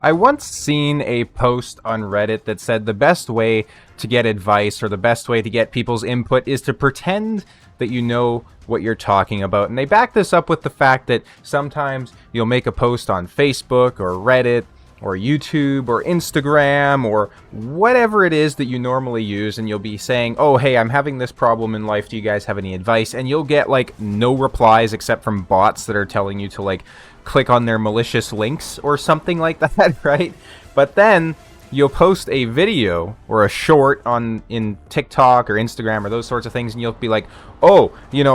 I once seen a post on Reddit that said the best way to get advice or the best way to get people's input is to pretend that you know what you're talking about. And they back this up with the fact that sometimes you'll make a post on Facebook or Reddit or YouTube or Instagram or whatever it is that you normally use, and you'll be saying, oh, hey, I'm having this problem in life. Do you guys have any advice? And you'll get like no replies except from bots that are telling you to like click on their malicious links or something like that, right? But then you'll post a video or a short on in TikTok or Instagram or those sorts of things, and you'll be like, oh,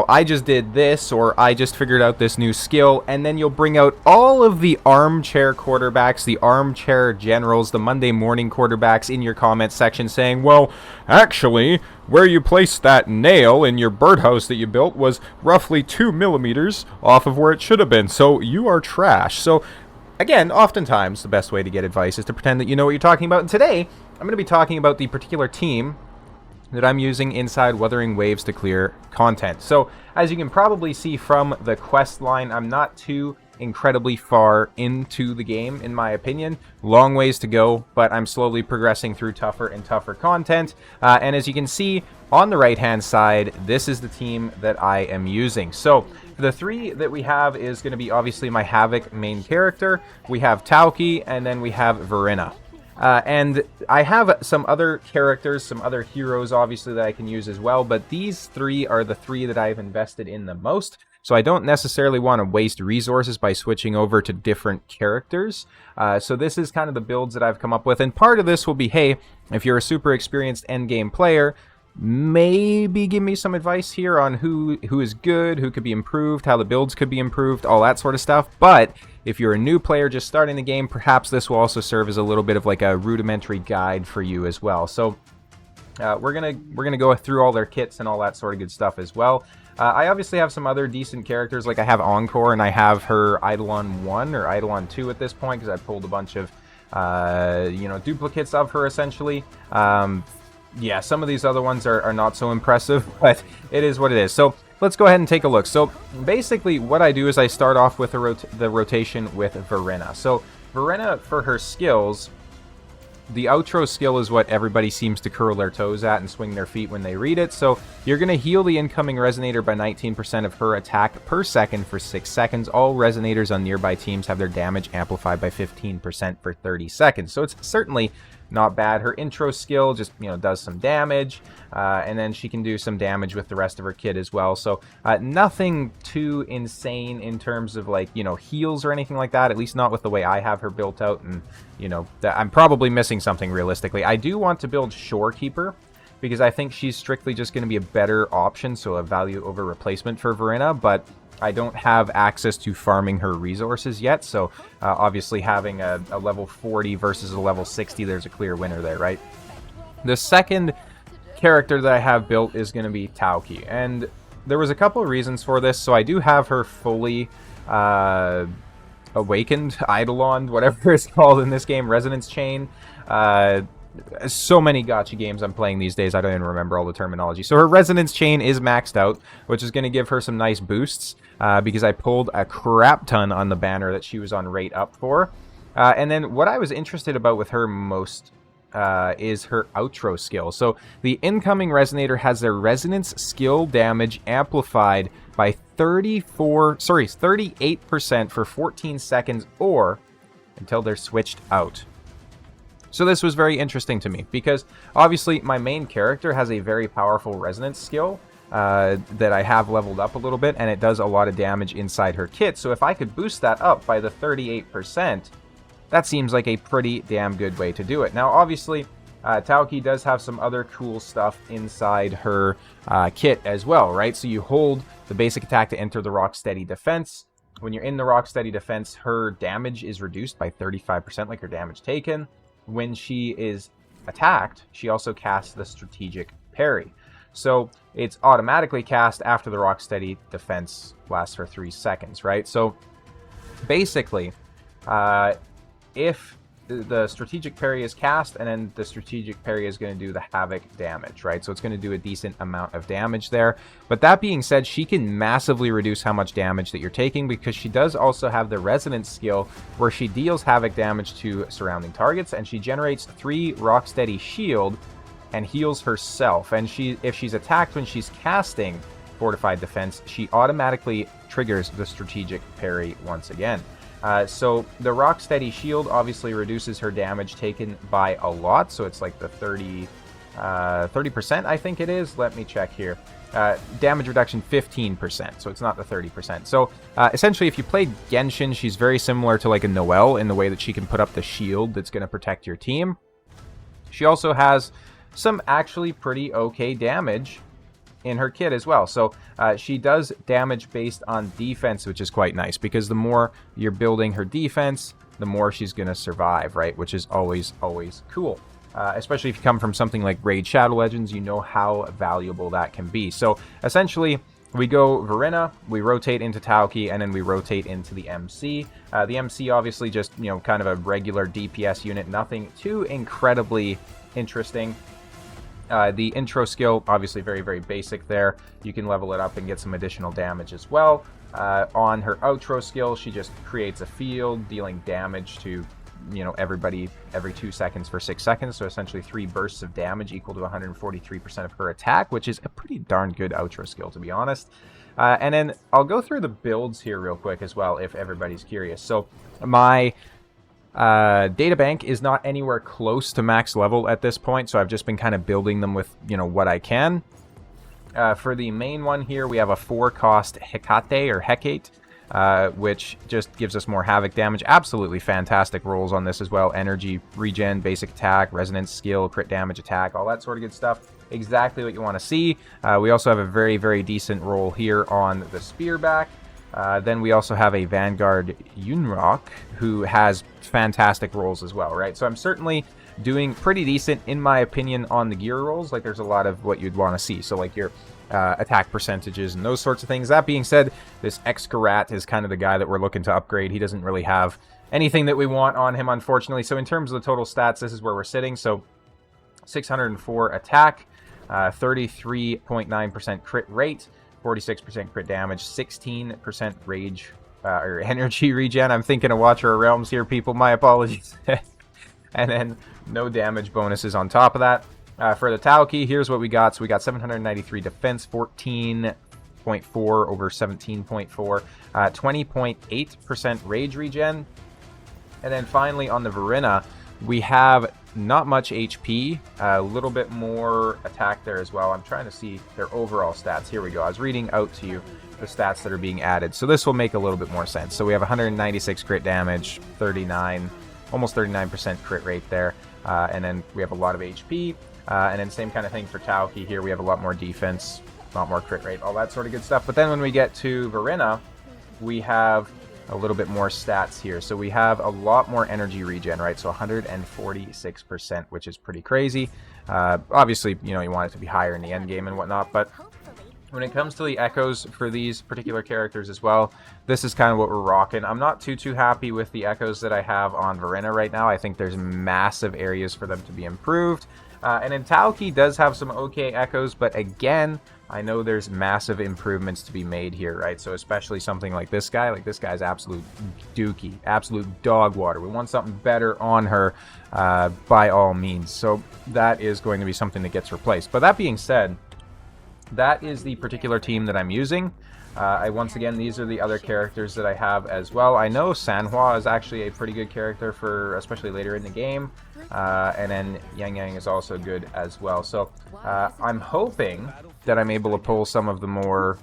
I just did this, or I just figured out this new skill, and then you'll bring out all of the armchair quarterbacks, the armchair generals, the Monday morning quarterbacks in your comment section saying, well, actually, where you placed that nail in your birdhouse that you built was roughly 2 millimeters off of where it should have been, so you are trash. So again, oftentimes the best way to get advice is to pretend that you know what you're talking about. And today, I'm going to be talking about the particular team that I'm using inside Wuthering Waves to clear content. So, as you can probably see from the quest line, I'm not too incredibly far into the game, in my opinion. Long ways to go, but I'm slowly progressing through tougher and tougher content. And as you can see on the right-hand side, this is the team that I am using. So, the three that we have is going to be obviously my Havoc main character. We have Tauki, and then we have Verena. And I have some other characters, some other heroes, obviously, that I can use as well. But these three are the three that I've invested in the most. So I don't necessarily want to waste resources by switching over to different characters. So this is kind of the builds that I've come up with. And part of this will be, hey, if you're a super experienced endgame player, maybe give me some advice here on who is good, who could be improved, how the builds could be improved, all that sort of stuff. But if you're a new player just starting the game, perhaps this will also serve as a little bit of like a rudimentary guide for you as well. So we're gonna go through all their kits and all that sort of good stuff as well. I obviously have some other decent characters, like I have Encore, and I have her Eidolon 1 or Eidolon 2 at this point, because I pulled a bunch of duplicates of her essentially. Yeah, some of these other ones are not so impressive, but it is what it is. So let's go ahead and take a look. So basically what I do is I start off with the rotation with Verena. So Verena, for her skills, the outro skill is what everybody seems to curl their toes at and swing their feet when they read it. So you're going to heal the incoming resonator by 19% of her attack per second for 6 seconds. All resonators on nearby teams have their damage amplified by 15% for 30 seconds. So it's certainly not bad. Her intro skill just, does some damage, and then she can do some damage with the rest of her kit as well. So nothing too insane in terms of like, heals or anything like that, at least not with the way I have her built out. And, I'm probably missing something realistically. I do want to build Shorekeeper, because I think she's strictly just going to be a better option, so a value over replacement for Verena, but I don't have access to farming her resources yet, so obviously having a level 40 versus a level 60, there's a clear winner there, right? The second character that I have built is going to be Tauki, and there was a couple of reasons for this. So I do have her fully awakened, Eidolon, whatever it's called in this game, Resonance Chain. So many gacha games I'm playing these days, I don't even remember all the terminology. So her Resonance Chain is maxed out, which is going to give her some nice boosts, because I pulled a crap ton on the banner that she was on rate up for. And then what I was interested about with her most is her outro skill. So the incoming resonator has their resonance skill damage amplified by 38% for 14 seconds or until they're switched out. So this was very interesting to me, because obviously my main character has a very powerful resonance skill that I have leveled up a little bit, and it does a lot of damage inside her kit. So if I could boost that up by the 38%, that seems like a pretty damn good way to do it. Now, obviously, Tauki does have some other cool stuff inside her kit as well, right? So you hold the basic attack to enter the Rocksteady defense. When you're in the Rocksteady defense, her damage is reduced by 35%, like her damage taken. When she is attacked, she also casts the strategic parry. So it's automatically cast after the Rocksteady defense lasts for 3 seconds, right? So basically, if the strategic parry is cast, and then the strategic parry is going to do the havoc damage, right? So it's going to do a decent amount of damage there. But that being said, she can massively reduce how much damage that you're taking, because she does also have the resonance skill where she deals havoc damage to surrounding targets, and she generates 3 rocksteady shield and heals herself. And if she's attacked when she's casting fortified defense, she automatically triggers the strategic parry once again. So the Rocksteady Shield obviously reduces her damage taken by a lot. So it's like the 30%, I think it is. Let me check here. Damage reduction 15%, so it's not the 30%. So essentially, if you played Genshin, she's very similar to like a Noelle in the way that she can put up the shield that's going to protect your team. She also has some actually pretty okay damage in her kit as well. So she does damage based on defense, which is quite nice, because the more you're building her defense, the more she's going to survive, right? Which is always cool. Especially if you come from something like Raid Shadow Legends, you know how valuable that can be. So essentially, we go Verena, we rotate into Tauki, and then we rotate into the MC. The MC obviously just, you know, kind of a regular DPS unit, nothing too incredibly interesting. The intro skill, obviously very, very basic there. You can level it up and get some additional damage as well. On her outro skill, she just creates a field, dealing damage to, you know, everybody every 2 seconds for 6 seconds. So essentially 3 bursts of damage equal to 143% of her attack, which is a pretty darn good outro skill, to be honest. And then I'll go through the builds here real quick as well, if everybody's curious. So my databank is not anywhere close to max level at this point, so I've just been kind of building them with, you know, what I can. For the main one here, we have a 4-cost Hecate or Hecate, which just gives us more havoc damage. Absolutely fantastic rolls on this as well. Energy, regen, basic attack, resonance skill, crit damage, attack, all that sort of good stuff. Exactly what you want to see. We also have a very, very decent roll here on the Spearback. Then we also have a Vanguard Yunrock, who has fantastic rolls as well, right? So I'm certainly doing pretty decent, in my opinion, on the gear rolls. Like, there's a lot of what you'd want to see. So, like, your attack percentages and those sorts of things. That being said, this Excarat is kind of the guy that we're looking to upgrade. He doesn't really have anything that we want on him, unfortunately. So in terms of the total stats, this is where we're sitting. So 604 attack, 33.9% crit rate, 46% crit damage, 16% rage or energy regen. I'm thinking of Watcher of Realms here, people. My apologies. And then no damage bonuses on top of that. For the Tauki, here's what we got. So we got 793 defense, 14.4 over 17.4, 20.8% rage regen. And then finally on the Verena, we have not much HP, a little bit more attack there as well. I'm trying to see their overall stats. Here we go. I was reading out to you the stats that are being added, so this will make a little bit more sense. So we have 196 crit damage, 39, almost 39% crit rate there, and then we have a lot of HP, and then same kind of thing for Tauki. Here we have a lot more defense, a lot more crit rate, all that sort of good stuff. But then when we get to Verena, we have a little bit more stats here. So we have a lot more energy regen, right? So 146%, which is pretty crazy. Obviously, you know, you want it to be higher in the end game and whatnot, but when it comes to the echoes for these particular characters as well, this is kind of what we're rocking. I'm not too happy with the echoes that I have on Verena right now. I think there's massive areas for them to be improved. And then Tauki does have some okay echoes, but again, I know there's massive improvements to be made here, right? So especially something like this guy. Like, this guy's absolute dookie, absolute dog water. We want something better on her by all means. So that is going to be something that gets replaced. But that being said, that is the particular team that I'm using. Once again, these are the other characters that I have as well. I know Sanhua is actually a pretty good character for, especially later in the game. And then Yang Yang is also good as well. So I'm hoping that I'm able to pull some of the more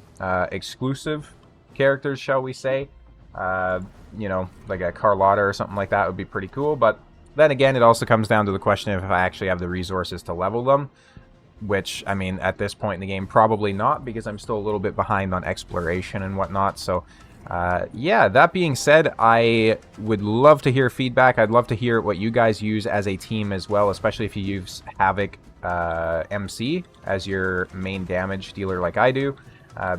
exclusive characters, shall we say. You know, like a Carlotta or something like that would be pretty cool. But then again, it also comes down to the question of if I actually have the resources to level them. Which, I mean, at this point in the game, probably not, because I'm still a little bit behind on exploration and whatnot. So, yeah, that being said, I would love to hear feedback. I'd love to hear what you guys use as a team as well, especially if you use Havoc MC as your main damage dealer like I do.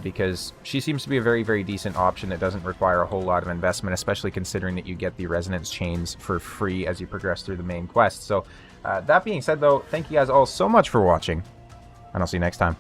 because she seems to be a very, very decent option that doesn't require a whole lot of investment, especially considering that you get the resonance chains for free as you progress through the main quest. So that being said, though, thank you guys all so much for watching, and I'll see you next time.